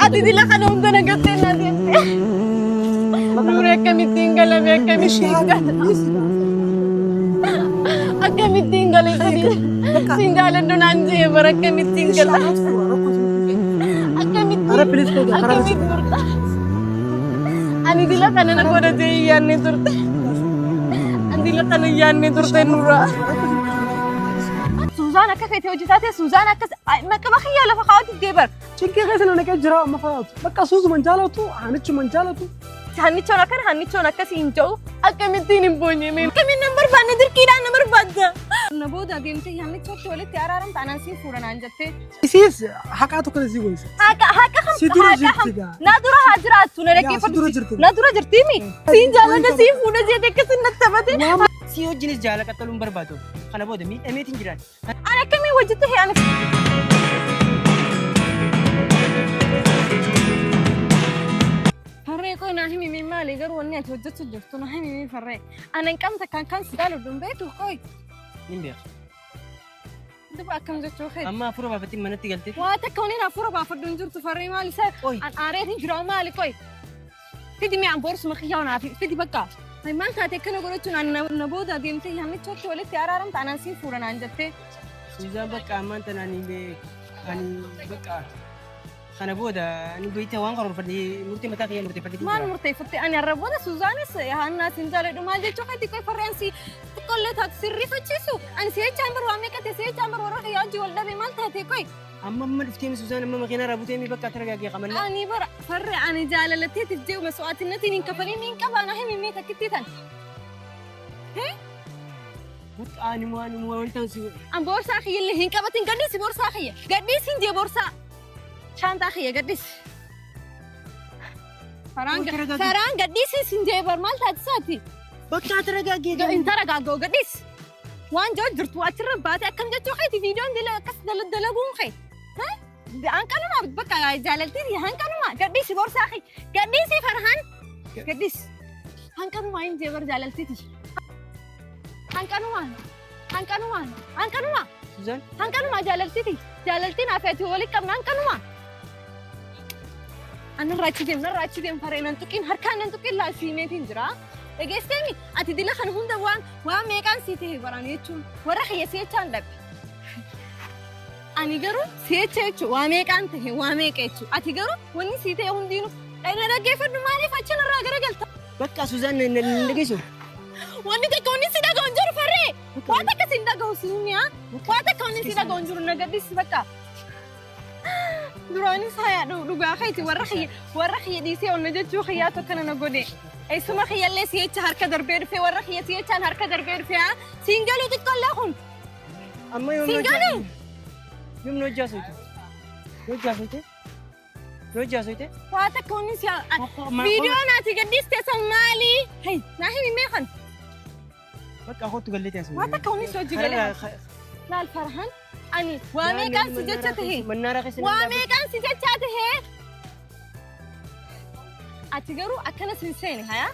Ati di lang kanong doon nagatin natin. Murek kami tinggal, murek kami tinggal. At kami tinggal ito din. Tinggalan doon nandiyo, murek kami tinggal. At kami tinggal. At kami turta. Ani di lang kanan ako na diyan ni turta. Ani lang kanan yan ni turta nura. سوزان كيف توجهاتها سوزان كس ما كم خيالة فقاعد تجيبر شنكي غير إنه نكى جرا ما فات بقى سوز من جالته هنيتشو من جالته هنيتشو نكر هنيتشو نكس ينجو أكملتين بوني مين كم نمبر بندر كيدا نمبر بدا نبودا بيمتى هنيتشو تولي تيارارم تانسي فوران عنجتة سيس حكاته كذا زي ويس هكا خم نادورا هاجرات تونركي نادورا جرتيمي سين جالا نسيف ونا جدك كسن نتبته سيو جنس جالا كتلون بربادو خنا بودا مي أميتين جيران أنا كمي وجدته أنا فرّي كوي ناهمي من مالي غير وني أتوجدت جفتو ناهمي من فرّي أنا كم كان سدالو دون بيتو كوي مين بيخ دبا كم جتو خير أما فرو بافتي منتي قلتي واتكوني نافورا بافدون جرت فرّي مالي سا أنا أريد جرا مالي كوي فيدي مي عم بورس مخياو نافي فيدي بقى هاي ما كانت كنا قلتون أنا نبودا ديمتي يعني تشوف ولد تيارارم تانسي فوران عنجتة سوزان بقى أمان تناني بي أني بقى خنا بودا أني بيتا وانقر فدي مرتي متاخي مرتي فدي ما مرتي فتي أنا ربودا سوزانس يا الناس إنزال دوما جت شوكي تكوي فرنسي تقول له تكسري فتشيسو أنا سيء جامبر وامي كتسيء جامبر ورا خيال جوال ده بمال تهتكوي أما ما دفتي سوزان أما مخينا رابوتي مي بقى ترى جاكي قمنا أني برا فرع أنا جاللتي تجي ومسوات النتي نكفري مين كبانا هي مين تكتيتن هي بس أنا مو أنت سوي أم بورصة أخي اللي هين كبتين قديس بورصة أخي قديس هندي بورصة شانت أخي قديس فران قديس هندي برمال تاتساتي بقى ترى جاكي أنت رجعوا قديس وان جو درت واتر بات أكم جت خيتي فيديو دل كس دل دلقون خيت ها أنا كانوا ما بتبقى جالتي هان كانوا ما قديس بورصة أخي قديس فرحان قديس هان كانوا ما ينجي بر جالتي هان كانوا ما سوزان هان كانوا ما جالتي نافيتي ولي كم هان كانوا ما أنا راتشي ديم فرين أنتوكين هركان أنتوكين لا سيمتين جرا اجستمي اتدي لك انا هوندا وان ميكان سيتي برانيتو ورخ يسيتان لب اني غرو سيتچو واميكان ته واميكچو اتي غرو وني سيتي هوندينو انا رغيفد مالي فچن راغرغلت بقى سوزان نلقيسو وني تكوني سيدا غونجور فري واتك سيدا غوسينيا واتك كوني سيدا غونجور نغديس بقى دراني سايا دوغا خيتي ورخي ديسي ونجچو خياتو كنا نغودي اي سما خيال سي شهر كدر بير في ورخ سي شهر كدر بير في سينجلو تكلهم اما سينجلو يوم نوجا سويته واتكوني سيا فيديو ناتي قديس تسمالي هي ناهي ميخن بقى اخوت قلتي اسمي واتكوني سوجي لا الفرحان اني وامي كان سجته وامي كان سجته أتجرو أكنت سنسيني هيا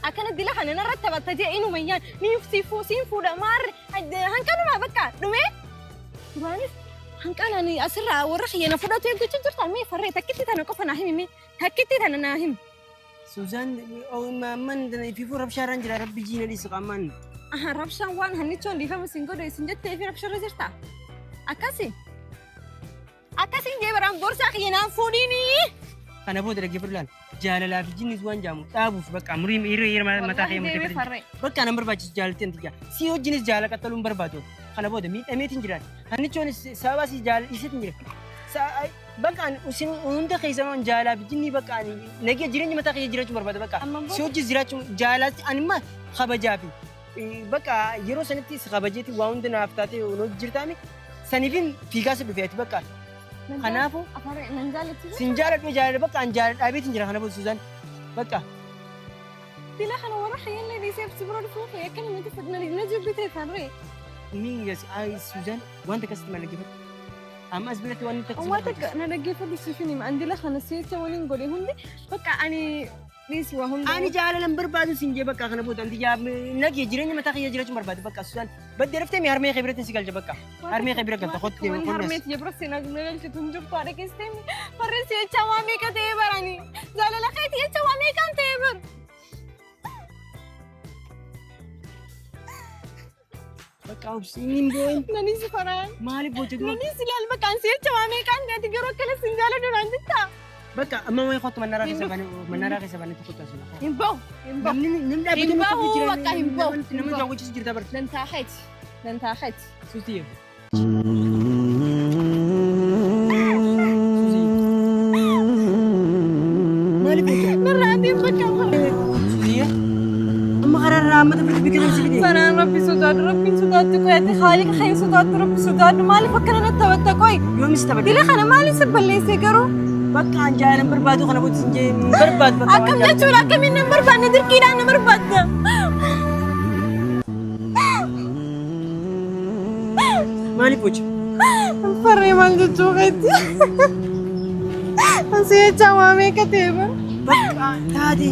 أكنت دي لها أنا رتبت تجي إنه ميان نيفسيفو سينفو دمار هنكانوا ما بكا نمي تباني هنكان أنا أسرع ورخي أنا فضلت يبدو تجرت عمي فري تكتي أنا كفنا هيمي تكتي أنا ناهم سوزان أو ما من في فور ربشة رنجل ربي جينا لي سقامان ربشة وان هنيتشون دي فهم سينجو ده سنجت في ربشة رجرتا أكاسي جبران بورصة خينا فوريني أنا بود رجع برلان جاللا في جنس وان جامو تابو بقى مريم إير متاخي متفرد بقى أنا برباج جالتين تيجا سيو جنس جالا كتلون بربادو أنا بود أميتين جيران هني شون سواسي جال يسيتين جيران بقى أنا وسين وندا خيزمان جالا بجني بقى أنا نجي جيران متاخي جيران بربادو بقى سيو جنس جيران جالا أنا ما خبجابي بقى يرو سنتي خبجتي واوندنا أفتاتي ونود جيرتامي سنيفين في كاس بفياتي بقى خنافو سنجارة بجارة بقى عن جارة أبيت نجرا خنافو سوزان بقى تلا خنا ورا خيال لي سيف سبرو فوق يا كلمة تفدنا نجيب بيتي فري مين يس أي سوزان وأنت كست ما لقيت أما أسبلت وأنت تكسب وأنت أنا لقيت فدي سيفني ما عندي لا خنا سيتة ولا نقولي هندي بقى أنا ليس وهم أنا جالة لمبر بعد سنجي بقى خنافو أنت جاب نجي جيراني متى خيال جيران مر بعد بقى سوزان بدي عرفت مي هرمي خبرة تسيقل جبكة هرمي خبرة كنت خدت هرمي تجبر سيناغ نقول كتنجب طارق استمي فرنسي تشوامي كده obsiin boy. Nanisi faraan. Maaliif bocha dura? Nanisi laal maqaan si jecha waamee kan ati garuu akkana sin jaalladhu naan jetta. Bakka amma wayi kottu manara keessa bane tokko taasisa. Hin bahu. Hin bahu. Namni dhaabbatee Hin bakka bahu, jira. bakka hin bahu. Namni daawwachiisu jirta barti. Nan taaxeeti. Nan taaxeeti. Suutii. Maaliif bocha? Narraatiin bakka faraan. Suutii. Amma kararraa amma taphatti biqilaan si fide. Faraan rabbi sodaadhu qoyate haaliqa kee sodaadhu rabbi sodaadhu maaliif akkana natti taphatta qoy. Yoomis taphate? Dila kana maaliif si balleessee garuu? Bakka anjaalan barbaadu kana booda sin jee barbaadu bakka. Akkam jechuudha akkamiin nan barbaadne dirqiidhaan na barbaadda. Maaliif bocha? Farree maal jechuu keetti? Ansi jechaa waamee kateema. Bakka taate.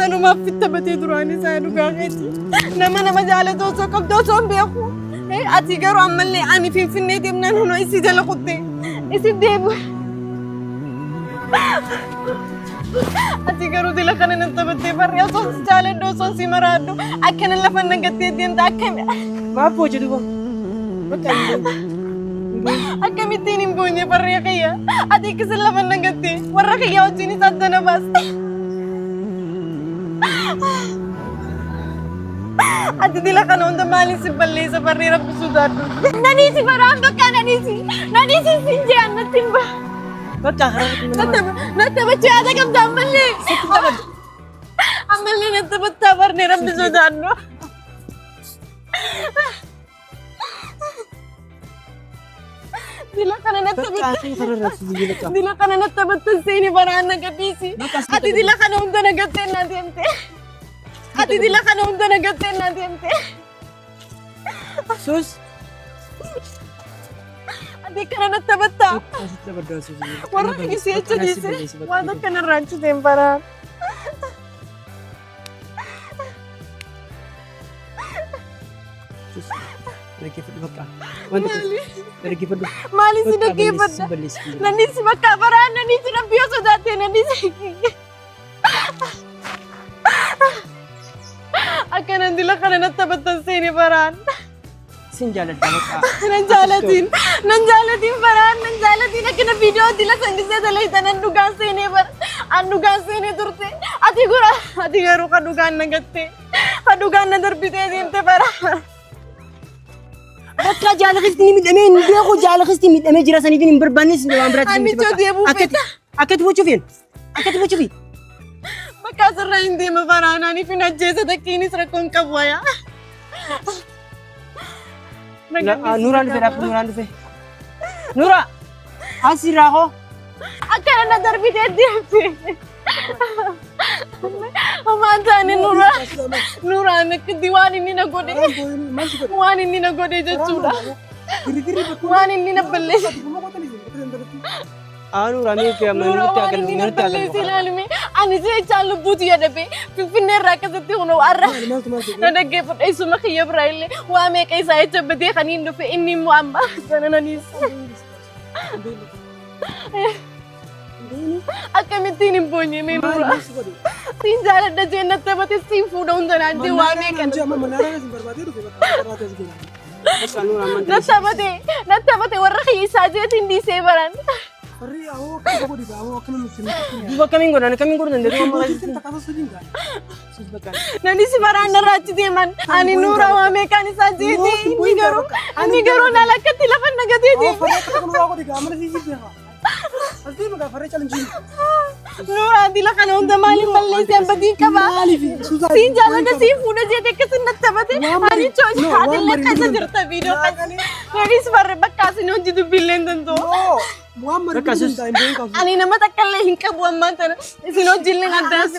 Anumaaf fitta batee duraan isaa dhugaa keetti. Nama jaalatu osoo qabdu osoo hin beeku. Ati garuu ammallee ani finfinnee deemnaan hunoo isii jala kuttee. Isii deebu. Ati garuu dila kana nan taphattee barree osoo si jaaladhu osoo si maraadhu akkana lafa nagattee deemta akkami. Maaf bocha duuba. Bakka Akkamittiin hin boonye barree kiyya. Ati akkasii lafa nagattee warra kiyya wajjin isa addana baaste. Ati dila kana hunda maaliif si balleessa barree rabbi sodaadhu. Naniisi baraan bakka naniisi. Naniisi siin jee annatti hin ba'a. bakka hararratti Natti bachee haadha qabda ammallee. Ammallee natti battaa barnee rabbi sodaadhu. Dila kana natti battaa. Dila kana natti battaa seeni baraan nagadhiisi. Ati dila kana hunda nagattee na deemte. Ati dila kana hunda nagattee na deemte. sus. Ati kana natti battaa. Warra kisi jecha dhiise waan akka narraan citeen baraan. Maaliif si dhaggeeffadha? Nanniisi bakka baraan nanniisi rabbi yoo sodaatte nanniisi. Akkanan dila kana natti battan seeni baraan. Sin jaaladha bakka. Nan jaalatiin baraan nan jaalatiin akkana viidiyoo dila sangisee dalayta nan dhugaan seenee bara. An dhugaan seenee turte. Ati garuu kan dhugaan nagatte. Kan dhugaan na darbitee deemte bara. Bakka jaalakasti ni midhamee hin beeku jaalakasti midhamee jira saniif hin barbaannes waan biraatti Amichoo deebuu fedha. Akkati bochuufiin akkati bochuufi. Bakka asirraa hin deema baraan aniif hin ajjeesa takkiinis rakkoon qabu wayaa. Nuuraan dhufe dhaaf nuuraan dhufe. Nuura asirraa hoo. Akkana na darbitee deemte. Homaan taane Nuuraan akkatti waan inni na godhe. Waan inni na godhe jechuudha. Waan inni na balleesse. Nuuraan eegaa Nuura waan inni na balleesse ilaalime. Ani jechaan lubbuutu yaadabe. Finfinnee irraa akkasitti hunoo arra. Na dhaggeeffadha isuma kiyya biraa illee waa meeqa isaa jecha badee kan hin dhufe inni immoo amma kana naniisa. Akkamittiin hin boonye mee Nuura. Siin jaaladha jee natti taphate siin fuudha hunda naannee waa meeqa. Natti taphate warra kiyya isaa jeetiin dhiisee baran. Duuba kamiin godhan danda'u Nanniisi baraan narraa achi deeman ani Nuura waa meeqaan isaa jeeti inni garuu na lakkatti lafa nagatee deeme. Nuura dila kana hunda maaliif balleessee badii qaba? Siin jaalladha siin fuudha jeete akkasiin natti taphate ani chooshi haadillee keessa jirta viidiyoo keessa. Nanniisi barre bakka asin hojii dubbiillee hin danda'u. Ani nama takkaallee hin qabu ammaan tana isin hojiillee addaas.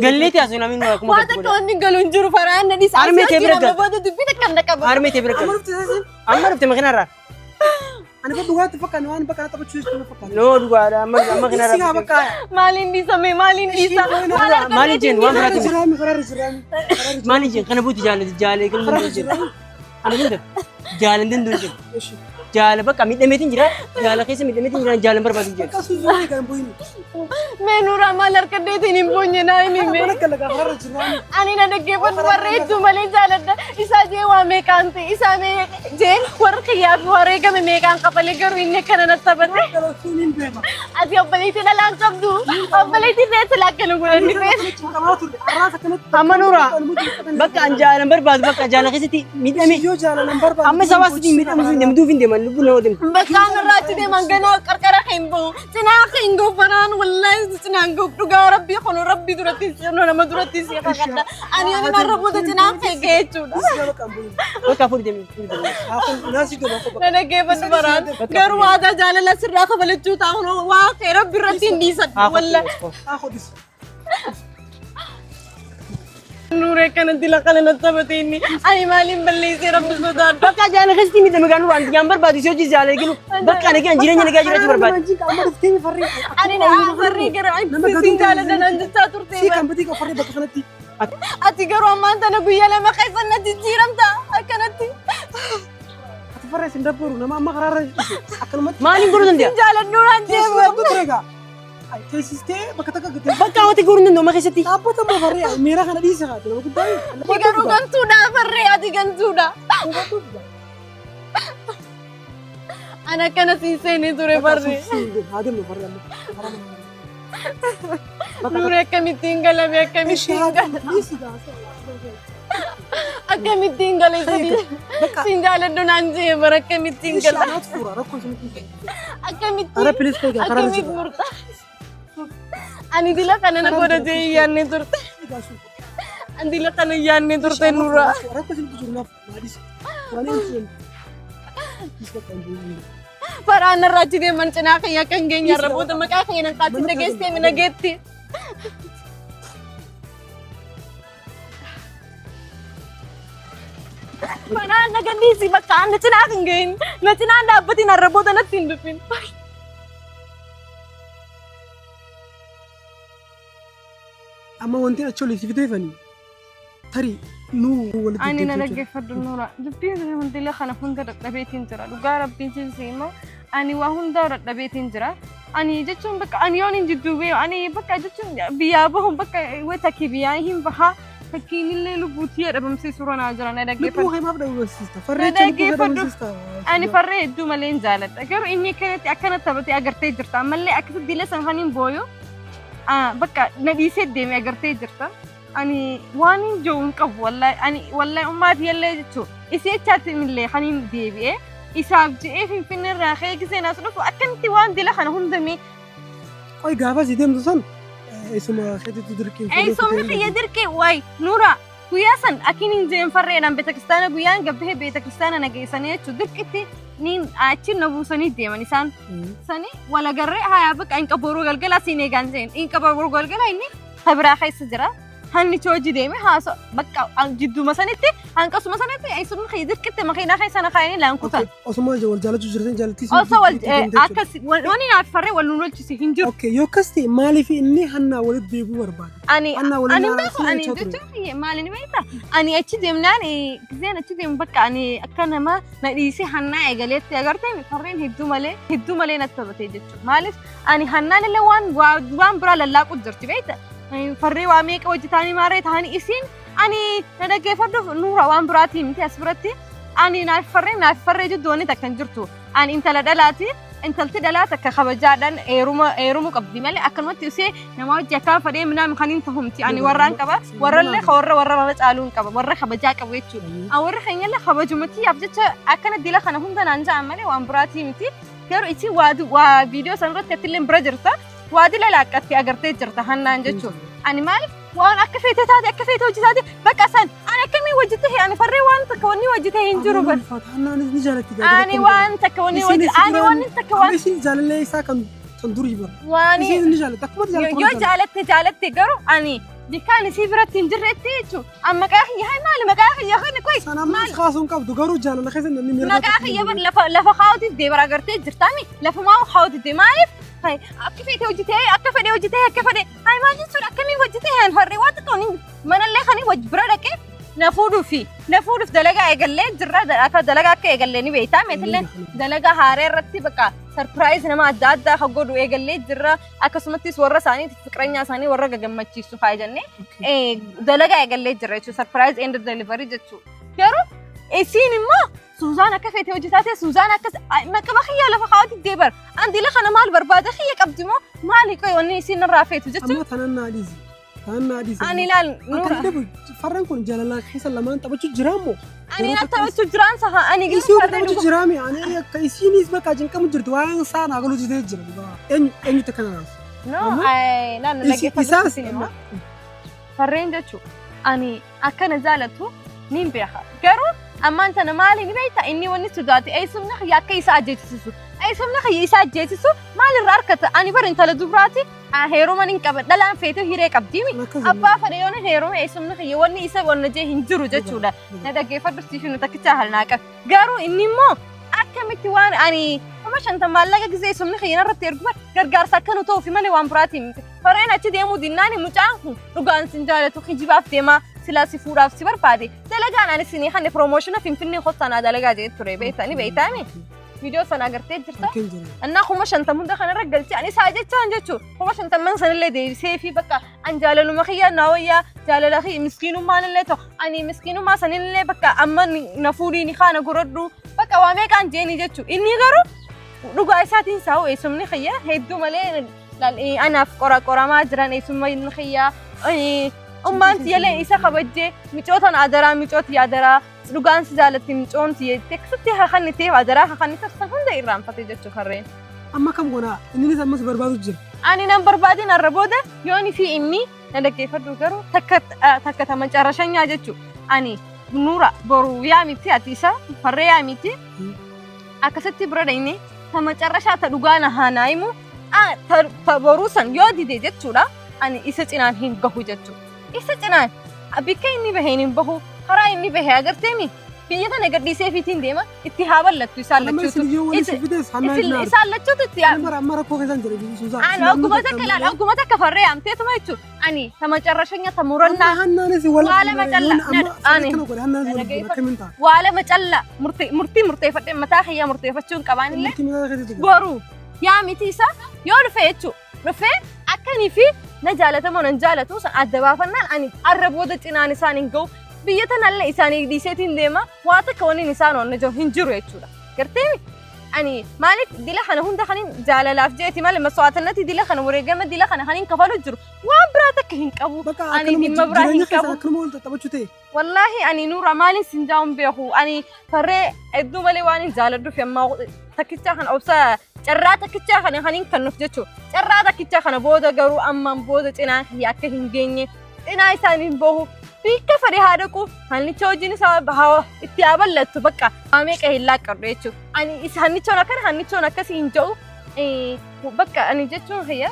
galleeti asii namni nuura kuma Waan akka wanni galu hin jiru faraan nadhiis. Harmee tee bira gal. Booda dubbii takka hin qabu. Harmee tee bira gal. Amma dhufte makiinarraa. Ani bakka dhugaatti fakkaan waan bakka taphachuu jechuudha fakkaan. Noo dhugaadha amma makiinarraa. Bakka Maaliin dhiisame maaliin dhiisa. Maaliin jeen waan biraatti. Siraami. Maaliin jeen kana buuti jaalati jaalee galma jeen. Ana bunda jaalan danda'u jeen. jaala bakka miidhameetiin jira jaala keessa miidhameetiin jira jaalan barbaadu jira. Bakka suusuun kan bu'ini. Meenuura maal harkaddeetiin hin boonye naa himi mee. Mana kala gaafa jiraan. Ani na dhaggeeffatu bareedduu malee jaaladha. Isaa jee waa meeqaan ta'e isaa jee warra kiyyaaf wareegame meeqaan qabalee garuu inni akkana natti taphate. Kala suuniin beema. Ati obboleettii dhalaan qabdu. Obboleettii reessa lakkana godhanni fees. Amma Nuura bakka an jaalan barbaadu bakka jaala keessatti miidhame. Yoo jaalalan barbaadu. Amma sabaasitti miidhamu fi deemtuu fi deeman lubbuu nama deemtu. Bakka irraatti deeman ganaa qarqara kan bahu. Cinaa kan goffaraan wallaahi cinaan gof dhugaa rabbii kun rabbii duratti nama duratti si fakkaata. Ani ani narra booda cinaa kan geechuudha. Bakka fuudhi deemee. Na dhaggeeffatu baraan garuu aadaa jaalala sirraa kabalachuu taa'uun waa kee rabbi irratti hin dhiisan wallaahi. Nuura kanatti lakkana natti taphate inni ani maaliin balleessee rabbi sodaadha. Bakka jaala keessatti miidhame kan waan waan barbaadu si hojii jaala eeginu bakka nagaan jireenya nagaa jiraachuu barbaadu. Ani na farrii gara siin jaalladha nan jechaa turte. Si kan bitii qofaree bakka kanatti. Ati garuu ammaan tana guyyaa lama keessa na jijjiiramta akkanatti. Ati farree sin dabbaru nama amma karaarra akkanumatti. Maaliin godhuu danda'a? Jaaladhu naan deemu. Teessistee bakka takka gatee. Bakka hawwati godhuu danda'u amma keessatti. Dhaabbata amma farree miira kana dhiise haa nama guddaa. Ati garuu gantuudha farree ati gantuudha. Ana akkana siin seenee ture farree. Haa deemnu farree amma. Nuura akkamittiin galame akkamittiin galame. Akkamittiin gale sadii. Siin jaaladhu naan jee bara akkamittiin gala. Akkamittiin murta. Ani dila kana na godha jee yaanne turte. Ani dila kana yaanne turte Nuura. Faraan irraa jidee man cinaa kiyya kan geenye irra booda maqaa kiyya nan qaatti dhageessee mina geetti. Faraan na gandiisi bakka na cinaa kan geenye na cinaa dhaabbatiin irra booda natti hin dhufin. Amma wanti achi olii si fiteefanii tarii nuu walitti Ani na dhaggeeffadhu Nuura. Dubbiin hundila kana hunda dadhabeetiin jira. Dhugaa rabbiin immoo ani waa hunda dadhabeetiin jira. Ani jechuun bakka ani yoon hin jidduu beeku ani bakka jechuun biyyaa bahuun bakka takki biyyaa hin bahaa fakkiin illee lubbuutii jedhamamsee suuraa naa jira na dhaggeeffadhu. Lubbuu himaaf dhaggeessista. Farree lubbuu dhaggeessista. Ani farree hedduu malee hin jaaladha. Garuu inni kanatti akkana taphatee agartee jirta. Ammallee akkasitti dilee san kan hin booyu bakka na dhiisee deemee agartee jirta. Ani waan hin jiruun qabu wallahi ummaati yallee jechuudha. Isii echaatti illee kan hin deebi'ee isaaf je'ee finfinnee irraa ka'ee gisee naas dhufu akkamitti waan dila kana hundamee. Qoy gaafa si deemtu san isuma keetitti dirqiin. Isuma kiyya dirqee wayi Nuura guyyaa san akkin hin jeen farreedhaan beetakiristaana guyyaan gabbahee beetakiristaana nageessanii jechuudha dirqitti niin achi na buusanii deeman isaan sanii walagarree hayaa bakka hin qabooroo galgala siin eegaan jeen hin qabooroo galgala inni habiraa keessa jira. Hanni chooji deeme haasa bakka jidduma sanitti hanqasuma sanatti isuma kiyya dirqitti makiinaa keessa na kaayanii laan kutan. Osuma wal jaalachuu jirtan jaalattis. Osoo akkas wani naaf farree wal nuun olchise hin jiru. Okay yoo akkas ta'e maaliif inni hannaa walitti deebi'uu barbaada? Ani beeku ani jechuun maali ni beektaa? Ani achi deemnaan giseen achi deemu bakka ani akka nama na dhiisee hannaa eegaleetti agartee farreen hedduu malee natti taphatee jechuudha. Maaliif ani hannaan illee waan biraa lallaaqu jirti beektaa? Farree waa meeqa hojjetaanii maarree ta'anii isiin ani na dhaggeeffadhuuf Nuura waan biraatii miti as biratti ani naaf farree jidduun takka hin jirtu. Ani intala dhalaati intalti dhalaa takka kabajaadhaan eerumuu qabdi malee akkanumatti isee nama hojii akka fadhee minaan kan hin tahumti. Ani warraan qaba warrallee warra caaluu hin qaba warra kabajaa qabu jechuudha. Warra keenyallee kabajumatti yaaf jecha akkana dila kana hunda naan ja'an malee waan biraatii miti. Garuu isii waa viidiyoo sanarratti attillee bira jirta. Waadi lalaaqatti agartee jirta hannaan jechuudha. Ani maaliif waan akka feete taate akka feete hojjetaate bakka san ani akkamii hojjetee ani farree waan takka wanni hojjetee hin jiru bar. Hannaanis ni jaalatti. Ani waan takka wanni hojjetee ani waan takka waan. Isin jaalallee isaa kan durii bar. Waani. Isin ni jaalatta akkuma jaalatte. Yoo jaalatte garuu ani dikkaan isii biratti hin jirretti jechuudha. Amma maqaa kiyya maali maqaa kiyya kana qoy. Sanammaa kaasuun qabdu garuu jaalala keessa namni miira. Maqaa kiyya bar lafa haawuti deebara agartee jirtaami lafa maa haawuti maaliif? Akka feete hojjetee akka fedhe maal jechuudha akkamii hojjetee hin farree waan tokko manallee kan bira dhaqee نفودو في دلقة إيجالين جرا أكا دلقة كي إيجالين بيتا مثلا دلقة هاري رتي بقى سربرايز نما عداد خقودو إيجالين جرا أكا سمتي سورة ثاني فكرين ثاني ورا جمعتي سو حاجة دلقة إيجالين جرا شو سربرايز إند دليفري جتشو يارو إيسين ما سوزانا كفيتي وجتاتي سوزانا كس ما كبخيا لفخواتي ديبر عندي لخنا مال بربادة خيك أبدمو مالي كوي وني إيسين الرافيت وجتشو أما تنانا عديزي أنا لا أكن دبل فرن كون جلالك حس لما أنت بتشو جرامو أنا لا تبتشو جران صح أنا قلت فرن بتشو جرامي يعني كيسيني اسمه كاجن كم جرت وين صار أقوله جديد جرام إني تكناس no لا نلاقي فرن فرن جتشو أنا أكن زالته نين بيها كرو أما أنت نمالي نبيتا إني ونسو داتي أي سمنخ يا كيسا جيتسو أي سمنخ يسا جيتسو مالي راركة أنا برين تلا دبراتي هيرو من إنكبر دلان فيتو هيريك أبديمي أبا فريون هيرو أي سمنخ يوني إسا ونجي هنجرو جتشولا ندا كيفا درستيشنو تكتا هلناك قارو إني مو أكمتي وان أني ومش أنت مالك زي سمنخ ينرتي ركبر قرقار سكنو توفي مالي وان براتي فرين أتي ديمو ديناني مجانكو رقان سنجالتو خجيباف ديما سلاسي فوراف سيبر بادي دلقان أنا سيني خاني بروموشن فيني خصنا دلقا جيت تري بيتاني بيتامي فيديو سنة قرتي جرتا أنا خمش أنت من دخل رجلتي يعني ساجت تانجتشو خمش أنت من سنة اللي دي سيفي بقى أن جالو مخيا ناوية جالو لخي مسكينو ما نلتو أني مسكينو ما سنة اللي بقى أما نفوري نخانا قردو بقى وامي كان جيني جتشو إني غرو رجع ساتين ساو اسمني خيا هيدو ملين لا أنا في قرا ما أجران اسمي خيا أمانت يلا إسا خبجة ميتوتان أدرا ميتوت يادرا رجعان سجالتي ميتونتي تكستي خاني تيف أدرا خاني تفسخون ده إيران فتيجت خرين أما كم قنا إني لسه مس بربادو جر أنا نم بربادين الربودة يوني في إني ندك يفرد كرو تكت ما جرشان ياجتشو أني نورا برو ياميتي أتيسا فري ياميتي أكستي براديني ثم جرشات رجعنا هنايمو تبروسن يودي ديجتشو لا أني إساتينان هين قهو جتشو إساتينان أبيك إني بهين بهو خرا إني به أجر تيمي بيجي نقدر نسافيتين ديما اتهابا لتو يسال لتو يسال لتو تتيا مرة كوفيزان جري سوزان أنا أقوم أتك فري أم تيتو ما يتشو أني ثم جرشني ثمورنا ولا مجلة أني ولا مجلة مرتي فتى متاخية مرتي فتشون كمان اللي بارو يا ميتيسا يورفيتشو رفي أكني في نجالة ما نجالة توصل الدبا فنان أني أرب ودت إن أنا سانينجو بيتنا اللي إنساني دي سيتين ديما واتكوني إنسان ونجو هنجرو يتشولا كرتيمي أني مالك دي لخنا هون دخلين جالة لافجيتي مال مسوات النتي دي لخنا ورجال ما دي لخنا خلين كفالو جرو وابراتك هنك أبو أني دي مبراهين كابو والله أني نور مالي سنجاهم بيهو أني فري إدو مالي واني جالة دو في ما تكتشا خن أوسا جرّاتا كتشا خن خنين كنفجتشو جرّاتا كتشا خن بودا جرو أما بودا تنا هي أكهن جيني تنا إنسانين بوه بيك فري هادكو هني تشوجيني سبب هوا اتيابل لتو بكا أمي كهلا كريتشو أني هني تشونا كر هني تشونا كسينجو بكا أني جتشو هي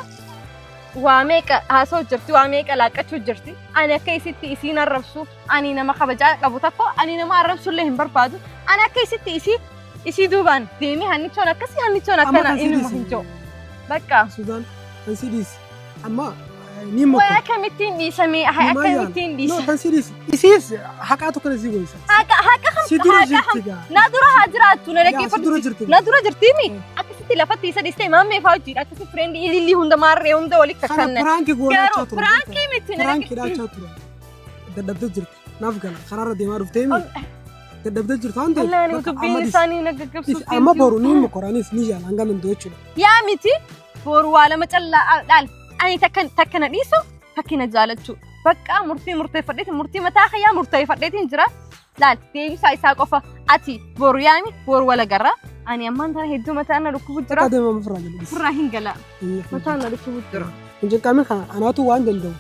وامي كهاسو جرتي وامي كلا كتشو جرتي أنا كيستي إسينا الرفسو أني نما خبجا كبوتاكو أني نما الرفسو اللي هم بربادو أنا كيستي إسي دوبان ديمي هني تشونا كسي هني تشونا كنا إني مهنجو بكا سوزان هنسيديس أما نيمو ويا كمتين دي سمي هاي كمتين دي نو هنسيديس إسيس حكاتو كنا زيغو إسا هاكا خم نادورا هاجرات نركي نادورا جرتيمي أكسي تلفتي إسا ديستي مامي فاوتي أكسي فريندي اللي هوندا ماري هوندا ولي كسنة فرانكي غورا تشاتو فرانكي متين فرانكي دا تشاتو دبدب جرت نافقنا خرارة ديما رفتيمي دبدب جرت هاندي والله أنا تبين لساني نققب سوفين أما بورو نيمو قرانيس نيجان عنقا من دوتشو يا ميتي بورو والا مجلا لال أني تكن ريسو تكن جالتشو بقى مرتي فديت مرتي متاخيا مرتي فديت انجرا لال تيجي سايسا قفا أتي بورو يامي بورو ولا جرا أني أمان ترى هيدو متى أنا ركوب الجرا هذا ما مفرج فراهين جلا متى أنا ركوب الجرا إنجا كامل خان أنا تو وان دندو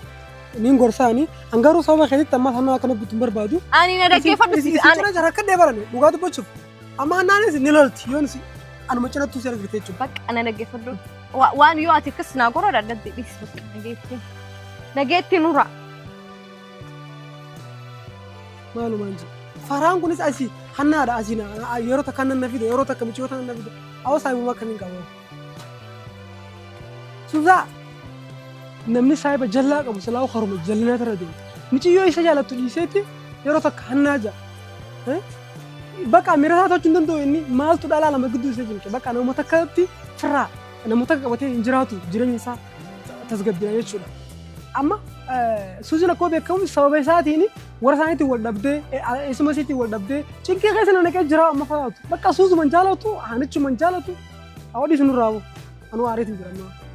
نين غورساني أنغارو سوما خديت تما هنا كنا بتمبر بادو أني نركي فديت أنا جرا كده براني بقعد بشوف أما أنا نسي نلالت يونسي أنا ما كنا توصل كده بق أنا نركي فدو وان يواتي كسنا قرر ردت بيس بس نجيتي نورا مالو مانجي فران كونس أسي حنا ada asina يورو تكنا نفيد يورو تكمل شو تكنا نفيد أو سايبو ما كنين كابو سوزا نمني سايبه جلا كابو سلاو خرم جلنا ترى دي نيجي يو إيش جالتو إيشتي yeroo takka hannaa jaa. Bakka miirataa tochuun danda'u inni maaltu dhalaa lama gidduu isa jimke bakka namoota akkatti firraa namoota qabatee hin jiraatu jireenya isaa tasgabbiidha jechuudha. Amma Suuziin akkuma beekamu sababa isaatiin warra isaaniitiin wal dhabdee isuma isiitiin wal dhabdee cinqii keessa naqee jira amma faatu bakka Suuzuman jaalatu haanichuman jaalatu hawadhi isin irraa anu aariitiin jiran.